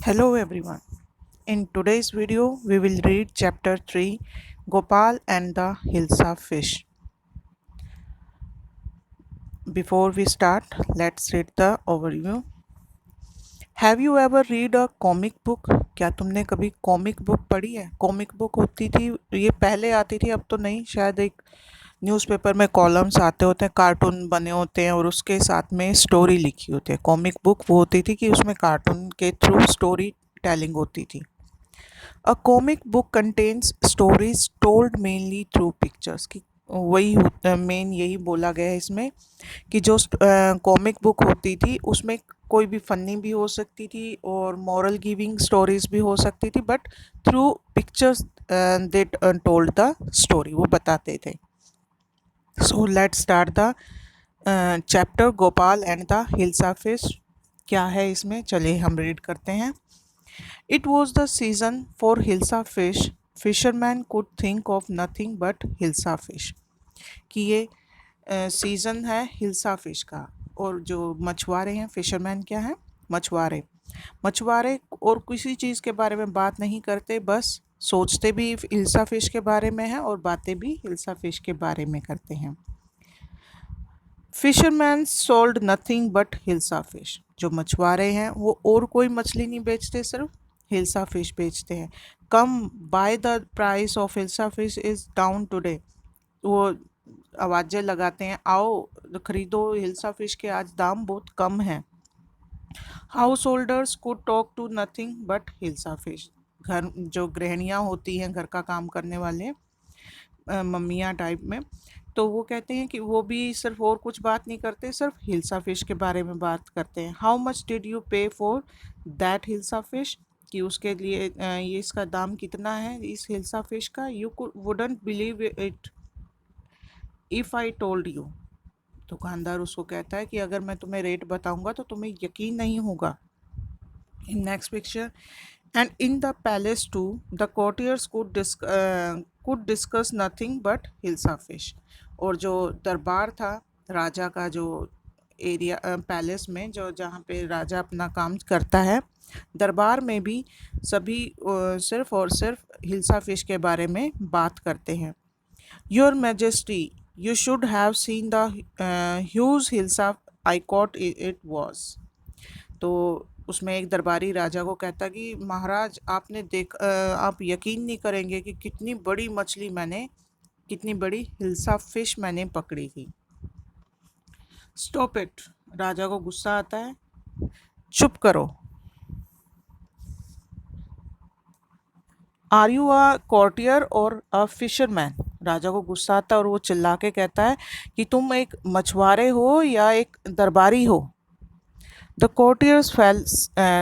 Hello everyone. In today's video, we will read chapter 3 Gopal and the Hilsa Fish. Before we start, let's read the overview. Have you ever read a comic book? क्या तुमने कभी comic book पढ़ी है? Comic book होती थी, ये पहले आती थी, अब तो नहीं, शायद एक न्यूज़पेपर में कॉलम्स आते होते हैं, कार्टून बने होते हैं और उसके साथ में स्टोरी लिखी होती है। कॉमिक बुक वो होती थी कि उसमें कार्टून के थ्रू स्टोरी टेलिंग होती थी। A comic book contains stories told mainly through pictures की वही मेन यही बोला गया है इसमें कि जो कॉमिक बुक होती थी उसमें कोई भी फनी भी हो सकती थी और मॉरल गिविंग स्टोरीज भी हो सकती थी, but through pictures they told the story, वो बताते थे। So let's start the chapter Gopal and the hilsa fish. क्या है इसमें, चलिए हम रीड करते हैं। It was the season for Hilsa fish. Fishermen could think of nothing but Hilsa fish. कि ये सीज़न है हिल्सा फिश का, और जो मछुआरे हैं, फिशरमैन क्या है, मछुआरे। मछुआरे और किसी चीज़ के बारे में बात नहीं करते, बस सोचते भी हिल्सा फिश के बारे में है और बातें भी हिल्सा फिश के बारे में करते हैं। Fisherman sold nothing but hilsa fish. जो मछुआरे हैं वो और कोई मछली नहीं बेचते, सिर्फ हिल्सा फिश बेचते हैं। Come by the price of hilsa fish is down today. वो आवाज़ें लगाते हैं, आओ खरीदो हिल्सा फिश के, आज दाम बहुत कम है। Householders could talk to nothing but hilsa fish. घर जो गृहिणियाँ होती हैं, घर का काम करने वाले, मम्मियाँ टाइप में, तो वो कहते हैं कि वो भी सिर्फ और कुछ बात नहीं करते, सिर्फ हिल्सा फिश के बारे में बात करते हैं। हाउ मच डिड यू पे फॉर दैट हिल्सा फिश, कि उसके लिए ये इसका दाम कितना है इस हिल्सा फिश का। You could wouldn't believe it if I told you. दुकानदार उसको कहता है कि अगर मैं तुम्हें रेट बताऊंगा तो तुम्हें यकीन नहीं होगा। In next picture, and in the palace too the courtiers could discuss nothing but hilsa fish। और जो दरबार था राजा का, जो एरिया पैलेस में, जो जहाँ पे राजा अपना काम करता है, दरबार में भी सभी सिर्फ और सिर्फ हिल्सा फिश के बारे में बात करते हैं। Your majesty, you should have seen the huge hilsa I cot it was. तो उसमें एक दरबारी राजा को कहता कि महाराज आपने आप यकीन नहीं करेंगे कि कितनी बड़ी मछली मैंने, कितनी बड़ी हिल्सा फिश मैंने पकड़ी थी। स्टॉप इट, राजा को गुस्सा आता है, चुप करो। आर यू अ कॉर्टियर और अ फिशरमैन। राजा को गुस्सा आता है और वो चिल्ला के कहता है कि तुम एक मछुआरे हो या एक दरबारी हो। The courtiers fell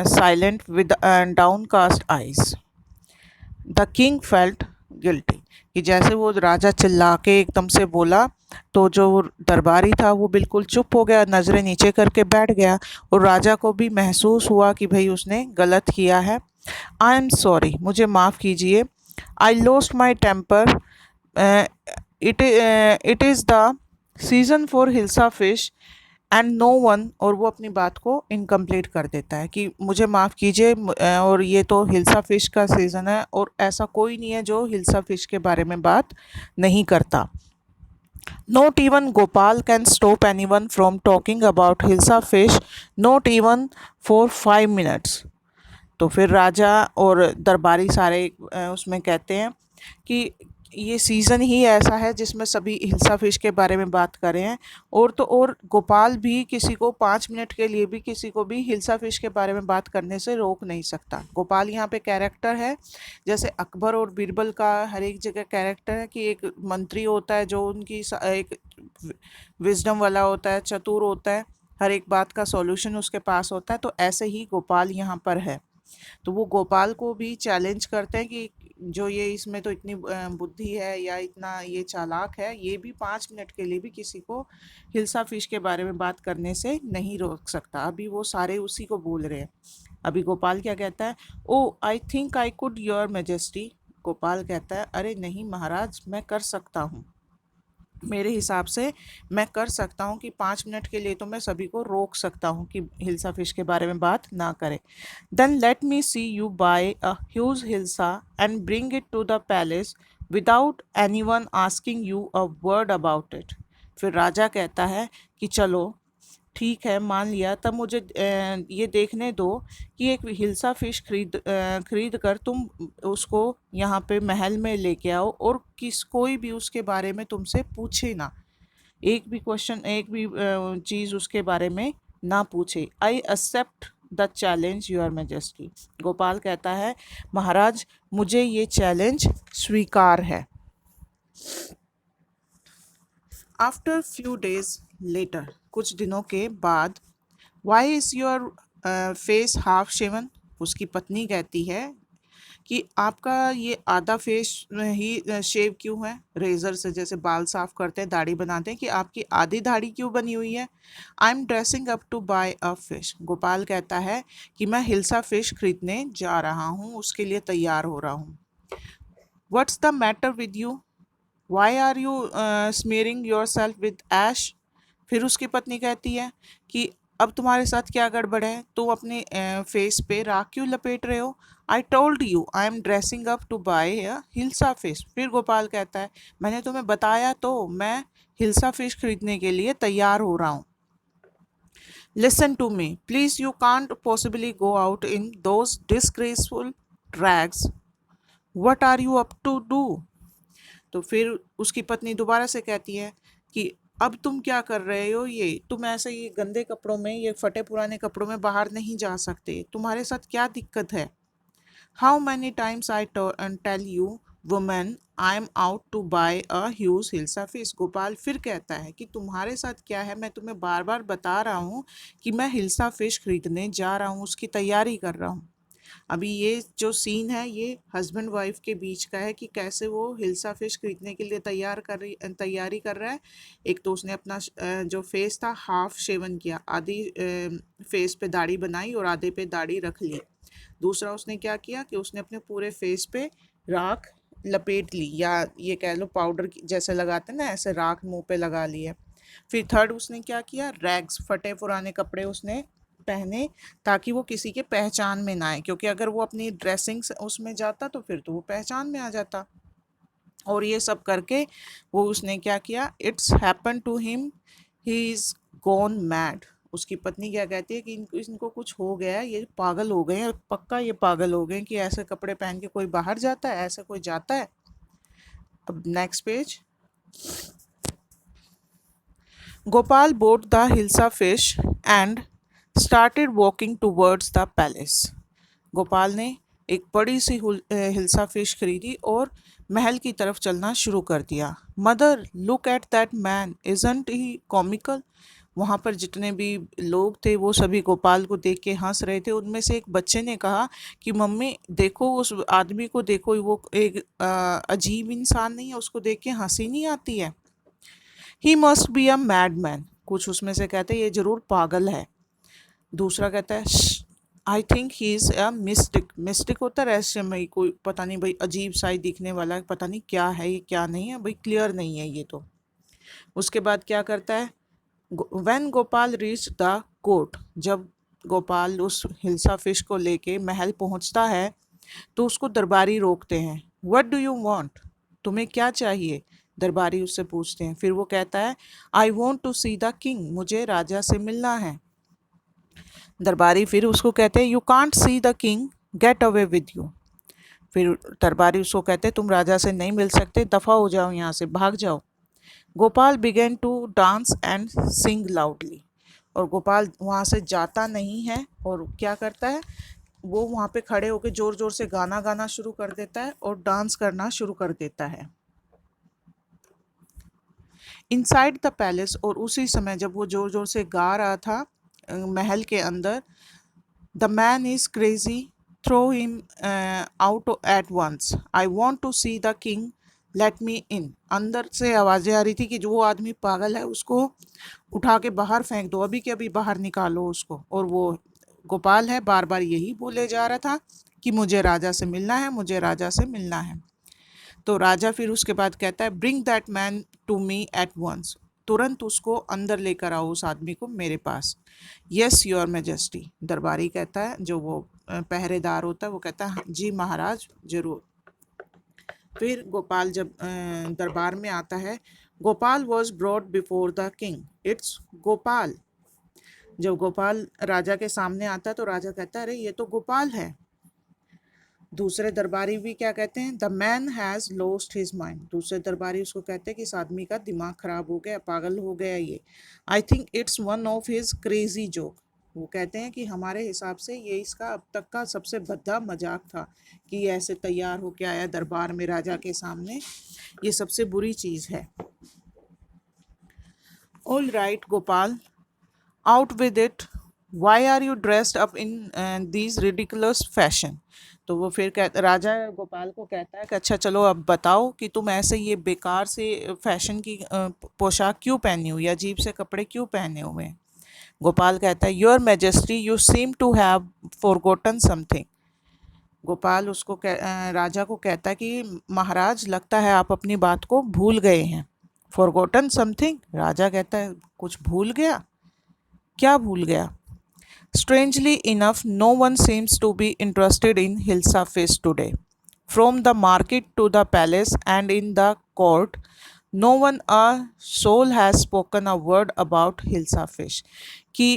silent with downcast eyes. The king felt guilty, कि जैसे वो राजा चिल्ला के एकदम से बोला तो जो दरबारी था वो बिल्कुल चुप हो गया, नज़रें नीचे करके बैठ गया, और राजा को भी महसूस हुआ कि भाई उसने गलत किया है। आई एम सॉरी, मुझे माफ़ कीजिए। I lost my temper, it is the season for hilsa fish and no one. और वो अपनी बात को इनकम्प्लीट कर देता है कि मुझे माफ़ कीजिए, और ये तो हिल्सा फिश का सीज़न है और ऐसा कोई नहीं है जो हिल्सा फिश के बारे में बात नहीं करता। Not even Gopal can stop any one from talking about hilsa fish, not even for 5 minutes. तो फिर राजा और दरबारी सारे उसमें कहते हैं कि ये सीज़न ही ऐसा है जिसमें सभी हिल्सा फिश के बारे में बात कर रहे हैं, और तो और गोपाल भी किसी को 5 मिनट के लिए भी किसी को भी हिल्सा फिश के बारे में बात करने से रोक नहीं सकता। गोपाल यहाँ पे कैरेक्टर है, जैसे अकबर और बीरबल का हर एक जगह कैरेक्टर है कि एक मंत्री होता है जो उनकी एक विजडम वाला होता है, चतुर होता है, हर एक बात का सॉल्यूशन उसके पास होता है, तो ऐसे ही गोपाल यहाँ पर है। तो वो गोपाल को भी चैलेंज करते हैं कि जो ये इसमें तो इतनी बुद्धि है या इतना ये चालाक है, ये भी 5 मिनट के लिए भी किसी को हिल्सा फिश के बारे में बात करने से नहीं रोक सकता। अभी वो सारे उसी को बोल रहे हैं। अभी गोपाल क्या कहता है, oh I think I could your majesty. Gopal कहता है अरे नहीं महाराज, मैं कर सकता हूँ। मेरे हिसाब से मैं कर सकता हूँ कि 5 मिनट के लिए तो मैं सभी को रोक सकता हूँ कि हिल्सा फिश के बारे में बात ना करें. Then let me see you buy a huge hilsa and bring it to the palace without anyone asking you a word about it. फिर राजा कहता है कि चलो ठीक है मान लिया, तब मुझे ये देखने दो कि एक हिल्सा फिश खरीद कर तुम उसको यहाँ पे महल में लेके आओ और कोई भी उसके बारे में तुमसे पूछे ना. एक भी क्वेश्चन, एक भी चीज़ उसके बारे में ना पूछे. I accept the challenge your majesty. Gopal कहता है महाराज मुझे ये चैलेंज स्वीकार है. आफ्टर फ्यू डेज लेटर, कुछ दिनों के बाद, why is your face half shaven. उसकी पत्नी कहती है कि आपका ये आधा फेस ही शेव क्यों है, रेजर से जैसे बाल साफ करते हैं, दाढ़ी बनाते हैं, कि आपकी आधी दाढ़ी क्यों बनी हुई है. I am dressing up to buy a fish. Gopal कहता है कि मैं हिल्सा फिश खरीदने जा रहा हूँ, उसके लिए तैयार हो रहा हूँ. What's the matter with you, why are you smearing yourself with ash. फिर उसकी पत्नी कहती है कि अब तुम्हारे साथ क्या गड़बड़ है, तुम अपने फेस पे राख क्यों लपेट रहे हो. I told you I am dressing up to buy a hilsa fish. फिर गोपाल कहता है मैंने तुम्हें बताया तो, मैं हिल्सा फिश खरीदने के लिए तैयार हो रहा हूँ. Listen to me please, you can't possibly go out in those disgraceful drags. What are you up to do. तो फिर उसकी पत्नी दोबारा से कहती है कि अब तुम क्या कर रहे हो, ये तुम ऐसे ये गंदे कपड़ों में, ये फटे पुराने कपड़ों में बाहर नहीं जा सकते, तुम्हारे साथ क्या दिक्कत है. How many times I tell you women I am out to buy a huge hilsa fish. Gopal फिर कहता है कि तुम्हारे साथ क्या है, मैं तुम्हें बार बार बता रहा हूँ कि मैं हिल्सा फिश खरीदने जा रहा हूँ, उसकी तैयारी कर रहा हूँ. अभी ये जो सीन है ये हस्बैंड वाइफ के बीच का है कि कैसे वो हिल्सा फिश खरीदने के लिए तैयारी कर रहा है. एक तो उसने अपना जो फेस था हाफ शेवन किया, आधी फेस पे दाढ़ी बनाई और आधे पे दाढ़ी रख ली. दूसरा उसने क्या किया कि उसने अपने पूरे फेस पे राख लपेट ली, या ये कह लो पाउडर जैसे लगाते हैं ना, ऐसे राख मुंह पे लगा ली है. फिर थर्ड उसने क्या किया, रैग्स फटे पुराने कपड़े उसने पहने ताकि वो किसी के पहचान में ना आए, क्योंकि अगर वो अपनी ड्रेसिंग उसमें जाता तो फिर तो वो पहचान में आ जाता. और ये सब करके वो उसने क्या किया, it's happen to him, he is gone mad. उसकी पत्नी क्या कहती है कि इनको कुछ हो गया है, ये पागल हो गए हैं, पक्का ये पागल हो गए हैं कि ऐसे कपड़े पहन के कोई बाहर जाता है, ऐसे कोई जाता है. अब next page. Gopal bought the hilsa fish and started walking towards the palace. Gopal ने एक बड़ी सी हिल्सा फिश खरीदी और महल की तरफ चलना शुरू कर दिया. Mother look at that man, isn't he comical. वहाँ पर जितने भी लोग थे वो सभी गोपाल को देख के हंस रहे थे. उनमें से एक बच्चे ने कहा कि मम्मी देखो उस आदमी को देखो, वो एक अजीब इंसान नहीं है, उसको देख के हंसी नहीं आती है. He must be a mad man. कुछ उसमें से कहते हैं ये जरूर पागल है. दूसरा कहता है I think he is a mistake. Mistake होता है रहस्यमय, कोई पता नहीं भाई, अजीब सा ही दिखने वाला, पता नहीं क्या है ये क्या नहीं है भाई, क्लियर नहीं है ये तो. उसके बाद क्या करता है, when Gopal reach the court, जब गोपाल उस हिल्सा फिश को लेके महल पहुंचता है तो उसको दरबारी रोकते हैं. व्हाट डू यू वांट, तुम्हें क्या चाहिए, दरबारी उससे पूछते हैं. फिर वो कहता है I want to see the king, मुझे राजा से मिलना है. दरबारी फिर उसको कहते हैं you can't see the king, get away with you. फिर दरबारी उसको कहते हैं तुम राजा से नहीं मिल सकते, दफ़ा हो जाओ यहाँ से, भाग जाओ. Gopal begin to dance and sing loudly. और गोपाल वहाँ से जाता नहीं है और क्या करता है, वो वहाँ पे खड़े होकर ज़ोर ज़ोर से गाना गाना शुरू कर देता है और डांस करना शुरू कर देता है. इनसाइड द पैलेस, और उसी समय जब वो ज़ोर ज़ोर से गा रहा था महल के अंदर, the man is crazy, throw him out at once, I want to see the king, let me in. अंदर से आवाज़ें आ रही थी कि जो वो आदमी पागल है उसको उठा के बाहर फेंक दो, अभी के अभी बाहर निकालो उसको. और वो गोपाल है बार बार यही बोले जा रहा था कि मुझे राजा से मिलना है, मुझे राजा से मिलना है. तो राजा फिर उसके बाद कहता है bring that man to me at once, तुरंत उसको अंदर लेकर आओ उस आदमी को मेरे पास। यस योर मैजेस्टी, दरबारी कहता है, जो वो पहरेदार होता है वो कहता है जी महाराज जरूर। फिर गोपाल जब दरबार में आता है, Gopal was brought before the king, it's Gopal. जब गोपाल राजा के सामने आता है तो राजा कहता है अरे ये तो गोपाल है। दूसरे दरबारी भी क्या कहते हैं, the man has lost his mind, दूसरे दरबारी उसको कहते हैं कि इस आदमी का दिमाग खराब हो गया, पागल हो गया ये। I think it's one of his crazy joke, वो कहते हैं कि हमारे हिसाब से ये इसका अब तक का सबसे भद्दा मजाक था कि ऐसे तैयार होके आया दरबार में राजा के सामने, ये सबसे बुरी चीज़ है। All right Gopal, out with it, why are you dressed up in these ridiculous fashion. तो वो फिर राजा गोपाल को कहता है कि अच्छा चलो अब बताओ कि तुम ऐसे ये बेकार से फैशन की पोशाक क्यों पहनी हुई, अजीब से कपड़े क्यों पहने हुए हैं। गोपाल कहता है your majesty you seem to have forgotten something. Gopal उसको राजा को कहता है कि महाराज लगता है आप अपनी बात को भूल गए हैं। फॉरगॉटन समथिंग, राजा कहता है कुछ भूल गया, क्या भूल गया। Strangely enough, no one seems to be interested in Hilsa fish today. From the market to the palace and in the court, no one a soul has spoken a word about Hilsa fish. कि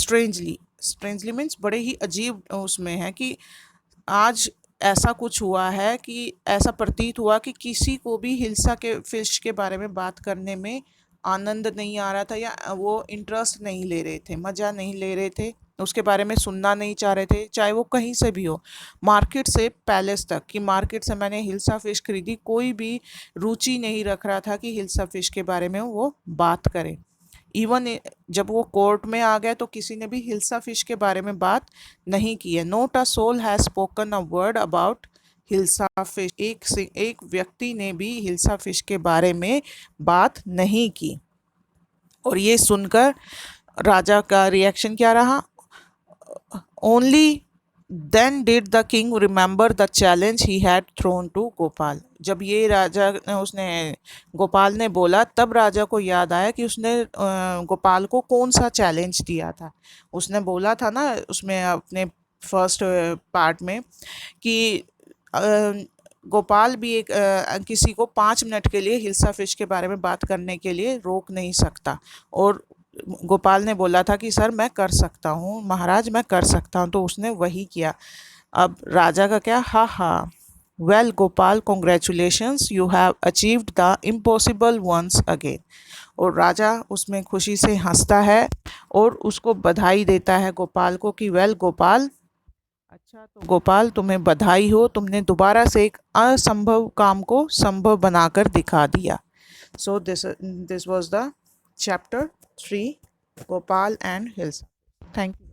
strangely means बड़े ही अजीब उसमें है कि आज ऐसा कुछ हुआ है कि ऐसा प्रतीत हुआ कि किसी को भी हिल्सा के फिश के बारे में बात करने में आनंद नहीं आ रहा था, या वो इंटरेस्ट नहीं ले रहे थे, मज़ा नहीं ले रहे थे, उसके बारे में सुनना नहीं चाह रहे थे, चाहे वो कहीं से भी हो, मार्केट से पैलेस तक। कि मार्केट से मैंने हिल्सा फ़िश खरीदी, कोई भी रुचि नहीं रख रहा था कि हिल्सा फ़िश के बारे में वो बात करे। इवन जब वो कोर्ट में आ गए तो किसी ने भी हिल्सा फ़िश के बारे में बात नहीं की है। Not a soul has spoken a word about hilsa fish, एक व्यक्ति ने भी हिल्सा फ़िश के बारे में बात नहीं की। और ये सुनकर राजा का रिएक्शन क्या रहा, only then did the king remember the challenge he had thrown to Gopal. जब ये राजा उसने गोपाल ने बोला तब राजा को याद आया कि उसने गोपाल को कौन सा चैलेंज दिया था। उसने बोला था ना उसमें अपने फर्स्ट पार्ट में कि गोपाल भी एक किसी को 5 मिनट के लिए हिल्सा फिश के बारे में बात करने के लिए रोक नहीं सकता। और गोपाल ने बोला था कि सर मैं कर सकता हूँ महाराज, मैं कर सकता हूँ, तो उसने वही किया। अब राजा का क्या, ha ha, well Gopal congratulations, you have achieved the impossible once again. और राजा उसमें खुशी से हंसता है और उसको बधाई देता है गोपाल को कि वेल गोपाल, अच्छा तो गोपाल तुम्हें बधाई हो, तुमने दोबारा से एक असंभव काम को संभव बनाकर दिखा दिया। So this was the chapter 3, Gopal and Hilsa. Thank you.